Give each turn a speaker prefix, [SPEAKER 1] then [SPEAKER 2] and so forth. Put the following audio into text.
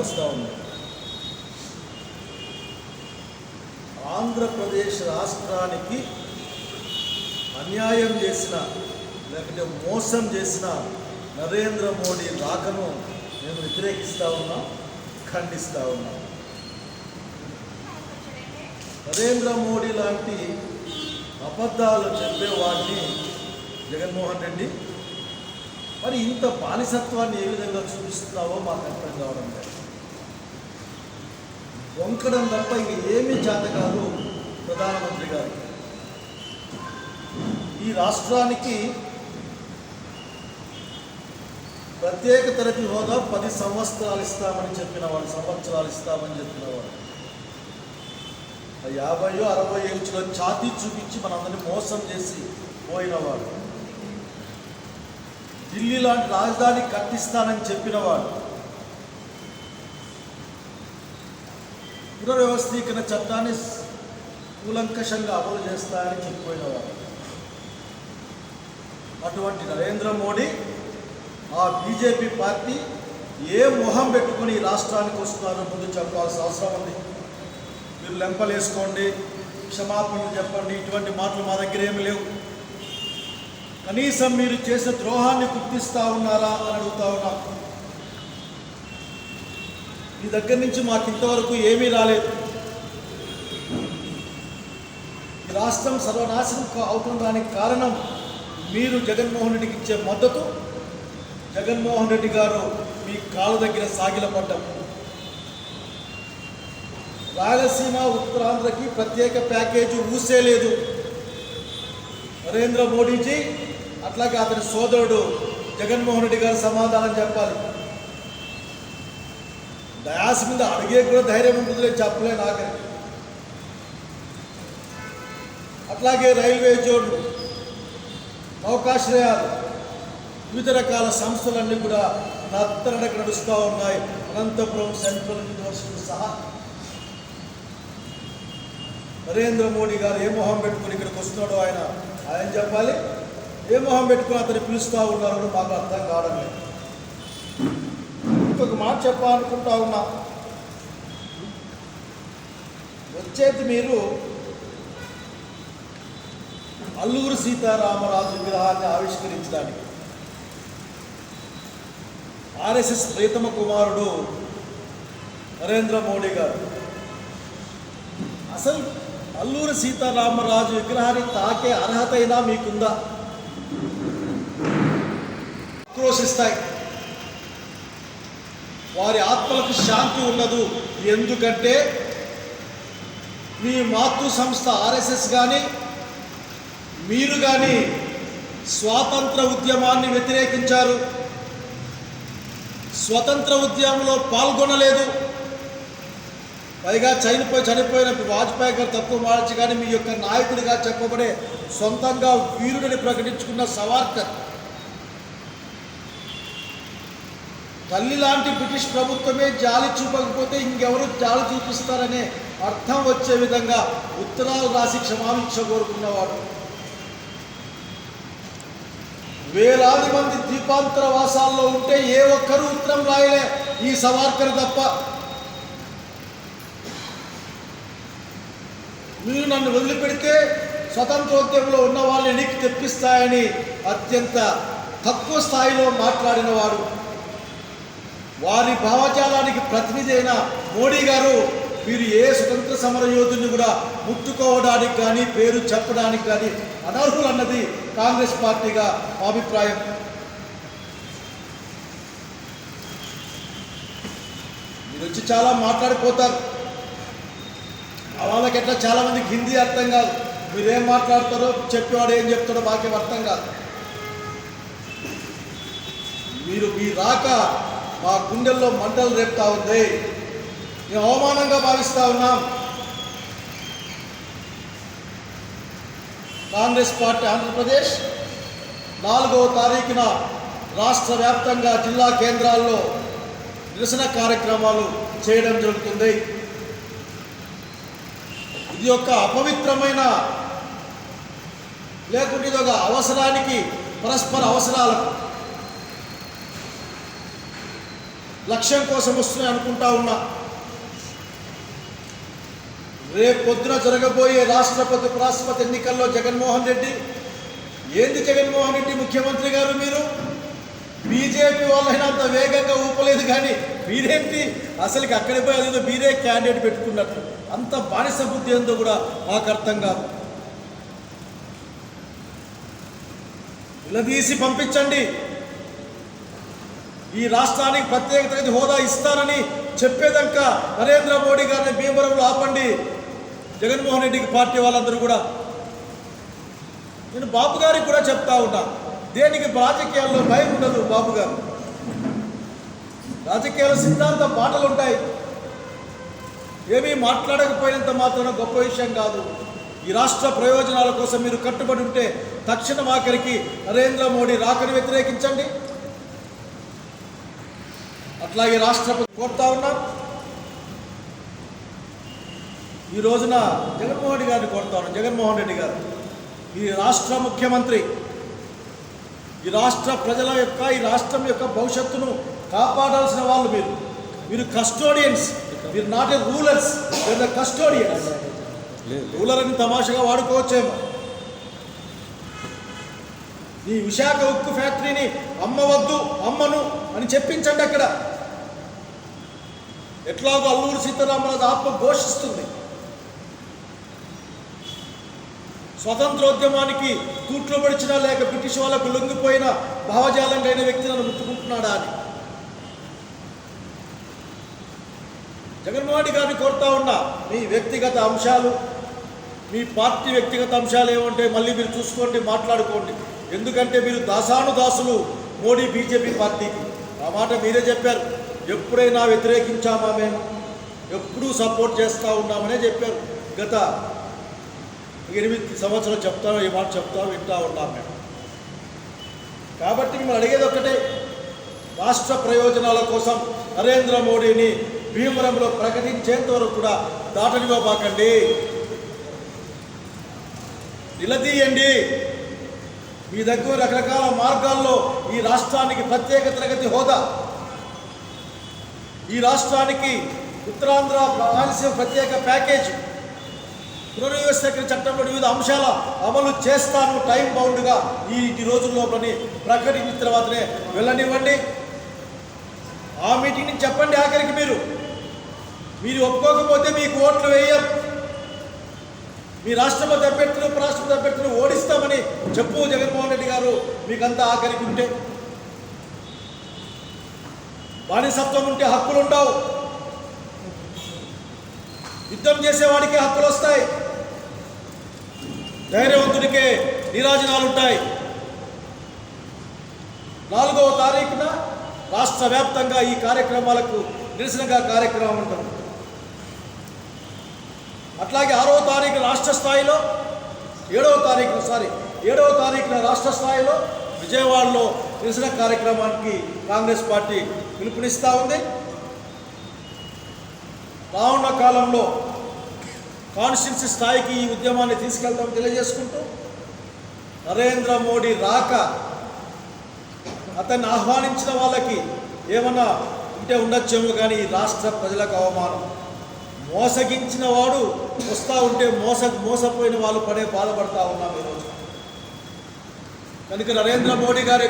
[SPEAKER 1] వస్తూ ఉంది. ఆంధ్రప్రదేశ్ రాష్ట్రానికి అన్యాయం చేసిన లేకపోతే మోసం చేసిన నరేంద్ర మోడీ రాకను మేము వ్యతిరేకిస్తూ ఉన్నాం, ఖండిస్తూ ఉన్నాం. నరేంద్ర మోడీ లాంటి అబద్ధాలు చెప్పేవాడిని జగన్మోహన్ రెడ్డి మరి ఇంత బానిసత్వాన్ని ఏ విధంగా చూపిస్తున్నావో మాకు అర్థం కావడం లేదు. వంకడం తప్ప ఇంక ఏమీ చేత కాదు ప్రధానమంత్రి గారు. ఈ రాష్ట్రానికి ప్రత్యేక తరగతి హోదా 10 సంవత్సరాలు ఇస్తామని చెప్పినవాడు, 50-60 ఏళ్ళలో ఛాతీ చూపించి మనందరినీ మోసం చేసి పోయినవాడు. ఢిల్లీ లాంటి రాజధాని కట్టిస్తానని చెప్పినవాడు. పునర్వ్యవస్థీకరణ చట్టాన్ని కూలంకషంగా అమలు చేస్తానని చెప్పిపోయినవాడు. అటువంటి నరేంద్ర మోడీ, ఆ బీజేపీ పార్టీ ఏ మొహం పెట్టుకుని ఈ రాష్ట్రానికి వస్తున్నారో ముందు చెప్పాల్సిన అవసరం ఉంది. మీరు లెంపలేసుకోండి, క్షమాపణలు చెప్పండి, ఇటువంటి మాటలు మా దగ్గర ఏమి లేవు. కనీసం మీరు చేసిన ద్రోహాన్ని గుర్తిస్తూ ఉన్నారా అని అడుగుతా ఉన్నా. మీ దగ్గర నుంచి మాకు ఇంతవరకు ఏమీ రాలేదు. ఈ రాష్ట్రం సర్వనాశనం అవుతుండడానికి కారణం మీరు జగన్మోహన్ రెడ్డికి ఇచ్చే మద్దతు. జగన్మోహన్ రెడ్డి గారు మీ కాళ్ళ దగ్గర సాగిలపడ్డం. రాయలసీమ, ఉత్తరాంధ్రకి ప్రత్యేక ప్యాకేజీ ఊసేలేదు నరేంద్ర మోడీజీ. అట్లాగే అతని సోదరుడు జగన్మోహన్ రెడ్డి గారు సమాధానం చెప్పాలి. డయాస్ మీద అడిగే కూడా ధైర్యం ఉంటుందిలే, చెప్పలేను ఆఖరికి. అట్లాగే రైల్వే జోన్లు, నౌకాశ్రయాలు, వివిధ రకాల సంస్థలన్నీ కూడా నత్తనడక నడుస్తూ ఉన్నాయి. అనంతపురం సెంట్రల్ యూనివర్సిటీ సహా. నరేంద్ర మోడీ గారు ఏ మొహం పెట్టుకుని ఇక్కడికి వస్తున్నాడో ఆయన చెప్పాలి. ఏ మొహం పెట్టుకుని అతన్ని పిలుస్తూ ఉన్నారో మాకు అర్థం కావడం లేదు. ఇంకొక మాట చెప్పాలనుకుంటా ఉన్నా. వచ్చేది మీరు అల్లూరు సీతారామరాజు విగ్రహాన్ని ఆవిష్కరించడానికి ఆర్ఎస్ఎస్ ప్రీతమ కుమారుడు నరేంద్ర మోడీ గారు అసలు అల్లూరి సీతారామరాజు విగ్రహాన్ని తాకే అర్హత అయినా మీకుందా? ఆక్రోశిస్తాయి. వారి ఆత్మలకు శాంతి ఉండదు. ఎందుకంటే మీ మాతృ సంస్థ ఆర్ఎస్ఎస్ కానీ మీరు కానీ స్వాతంత్ర ఉద్యమాన్ని వ్యతిరేకించారు. స్వతంత్ర ఉద్యమంలో పాల్గొనలేదు. పైగా చనిపోయిన వాజ్పేయి గారు తప్పు మార్చి కానీ మీ యొక్క నాయకుడిగా చెప్పబడే సొంతంగా వీరుడిని ప్రకటించుకున్న సవార్కర్, తల్లి లాంటి బ్రిటిష్ ప్రభుత్వమే జాలి చూపకపోతే ఇంకెవరు జాలి చూపిస్తారనే అర్థం వచ్చే విధంగా ఉత్తరాలు రాసి క్షమాభిక్ష కోరుకున్నవాడు. వేలాది మంది ద్వీపాంతర వాసాల్లో ఉంటే ఏ ఒక్కరూ ఉత్తరం రాయలే, ఈ సవార్కర్ తప్ప. మీరు నన్ను వదిలిపెడితే స్వతంత్రోద్యమంలో ఉన్న వాళ్ళని వెనక్కి తెప్పిస్తాయని అత్యంత తక్కువ స్థాయిలో మాట్లాడినవాడు. వారి భావజాలానికి ప్రతినిధి అయిన మోడీ గారు మీరు ఏ స్వతంత్ర సమర యోధుని కూడా ముట్టుకోవడానికి కానీ పేరు చెప్పడానికి కానీ అనర్హులు అన్నది కాంగ్రెస్ పార్టీగా మా అభిప్రాయం. మీరు వచ్చి చాలా మాట్లాడిపోతారు. వాళ్ళకి ఎట్లా చాలామందికి హిందీ అర్థం కాదు. మీరేం మాట్లాడతారో చెప్పేవాడు ఏం చెప్తాడో మాకేం అర్థం కాదు. మీరు మీ రాక మా గుండెల్లో మంటలు రేపుతా ఉంది. మేము అవమానంగా భావిస్తూ ఉన్నాం. కాంగ్రెస్ పార్టీ ఆంధ్రప్రదేశ్ 4వ తారీఖున రాష్ట్ర వ్యాప్తంగా జిల్లా కేంద్రాల్లో నిరసన కార్యక్రమాలు చేయడం జరుగుతుంది. ఇది ఒక అపవిత్రమైన లేకుంటే ఇది ఒక అవసరానికి, పరస్పర అవసరాలకు లక్ష్యం కోసం వస్తున్నాయి అనుకుంటా ఉన్నా. రేపు పొద్దున జరగబోయే రాష్ట్రపతి ఉపరాష్ట్రపతి ఎన్నికల్లో జగన్మోహన్ రెడ్డి ఏంది జగన్మోహన్ రెడ్డి ముఖ్యమంత్రి గారు, మీరు బీజేపీ వాళ్ళైనా అంత వేగంగా ఊపలేదు, కానీ మీరేంటి అసలుకి అక్కడికి పోయి అదేదో మీరే క్యాండిడేట్ పెట్టుకున్నట్టు అంత బానిస బుద్ధి ఏందో కూడా మాకు అర్థం కాదు. నిలదీసి పంపించండి. ఈ రాష్ట్రానికి ప్రత్యేక హోదా ఇస్తానని చెప్పేదాకా నరేంద్ర మోడీ గారిని భీమవరంలో ఆపండి. జగన్మోహన్ రెడ్డికి పార్టీ వాళ్ళందరూ కూడా, నేను బాబు గారికి కూడా చెప్తా ఉన్నా, దేనికి రాజకీయాల్లో భయం ఉండదు. బాబు గారు రాజకీయాల సిద్ధాంత మాటలు ఉంటాయి, ఏమీ మాట్లాడకపోయినంత మాత్రం గొప్ప విషయం కాదు. ఈ రాష్ట్ర ప్రయోజనాల కోసం మీరు కట్టుబడి ఉంటే తక్షణం ఆఖరికి నరేంద్ర మోడీ రాకని వ్యతిరేకించండి. అట్లాగే రాష్ట్రపతి కోరుతా ఉన్నాం. ఈ రోజున జగన్మోహన్ రెడ్డి గారిని కోరుతా ఉన్నాం. జగన్మోహన్ రెడ్డి గారు ఈ రాష్ట్ర ముఖ్యమంత్రి, ఈ రాష్ట్ర ప్రజల యొక్క, ఈ రాష్ట్రం యొక్క భవిష్యత్తును కాపాడాల్సిన వాళ్ళు మీరు కస్టోడియన్స్. మీరు not a rulers, the custodians. Ruler అని తమాషగా వాడుకోవచ్చేమో. ఈ విశాఖ ఉక్కు ఫ్యాక్టరీని అమ్మవద్దు, అమ్మను అని చెప్పించండి. అక్కడ ఎట్లాగో అల్లూరు సీతారామరాజు ఆత్మ ఘోషిస్తుంది. స్వతంత్రోద్యమానికి తూట్లు పడిచినా లేక బ్రిటిష్ వాళ్ళకు లొంగిపోయిన భావజాలం అయిన వ్యక్తి నన్ను ముట్టుకుంటున్నాడా అని జగన్మోహన్ రెడ్డి గారిని కోరుతా ఉన్నా. మీ వ్యక్తిగత అంశాలు, మీ పార్టీ వ్యక్తిగత అంశాలు ఏమంటే మళ్ళీ మీరు చూసుకోండి, మాట్లాడుకోండి. ఎందుకంటే మీరు దాసానుదాసులు మోడీ బీజేపీ పార్టీకి. ఆ మాట మీరే చెప్పారు. ఎప్పుడైనా వ్యతిరేకించామా మేము, ఎప్పుడూ సపోర్ట్ చేస్తూ ఉన్నామనే చెప్పారు. గత 8 సంవత్సరాలు చెప్తాను, ఈ మాట వింటూ ఉన్నాం మేము. కాబట్టి మిమ్మల్ని అడిగేది ఒక్కటే, రాష్ట్ర ప్రయోజనాల కోసం నరేంద్ర మోడీని భీమవరంలో ప్రకటించేంత వరకు కూడా దాటనివ్వబాకండి. నిలదీయండి. మీ దగ్గర రకరకాల మార్గాల్లో ఈ రాష్ట్రానికి ప్రత్యేక తరగతి హోదా, ఈ రాష్ట్రానికి ఉత్తరాంధ్ర రాయలసీమ ప్రత్యేక ప్యాకేజ్, పునర్వ్యవస్థీకరణ చట్టంలో వివిధ అంశాల అమలు చేస్తాను టైం బౌండ్గా ఈ రోజుల్లోపని ప్రకటించిన తర్వాతనే వెళ్ళనివ్వండి. ఆ మీటింగ్ నుంచి చెప్పండి. ఆఖరికి మీరు ఒప్పుకోకపోతే మీకు ఓట్లు వేయం, మీ రాష్ట్రపతి అభ్యర్థులు, ఉపరాష్ట్రపతి అభ్యర్థులు ఓడిస్తామని చెప్పు జగన్మోహన్ రెడ్డి గారు. మీకంతా ఆఖరికి ఉంటే, బానిసత్వం ఉంటే హక్కులు ఉండవు. యుద్ధం చేసేవాడికే హక్కులు వస్తాయి, ధైర్యవంతుడికే నీరాజనాలు ఉంటాయి. 4వ తారీఖున రాష్ట్ర వ్యాప్తంగా ఈ కార్యక్రమాలకు నిరసనగా కార్యక్రమం ఉంటుంది. అట్లాగే 6వ తారీఖు రాష్ట్ర స్థాయిలో, 7వ తారీఖున రాష్ట్ర స్థాయిలో విజయవాడలో నిరసన కార్యక్రమానికి కాంగ్రెస్ పార్టీ పిలుపునిస్తూ ఉంది. రానున్న కాలంలో కాన్స్టిట్యున్సీ స్థాయికి ఈ ఉద్యమాన్ని తీసుకెళ్తామని తెలియజేసుకుంటూ, నరేంద్ర మోడీ రాక అతన్ని ఆహ్వానించిన వాళ్ళకి ఏమన్నా ఉంటే ఉండొచ్చేమో, కానీ ఈ రాష్ట్ర ప్రజలకు అవమానం. మోసగించిన వాడు వస్తూ ఉంటే మోసపోయిన వాళ్ళు బాధపడతా ఉన్నాం ఈరోజు. కనుక నరేంద్ర మోడీ గారి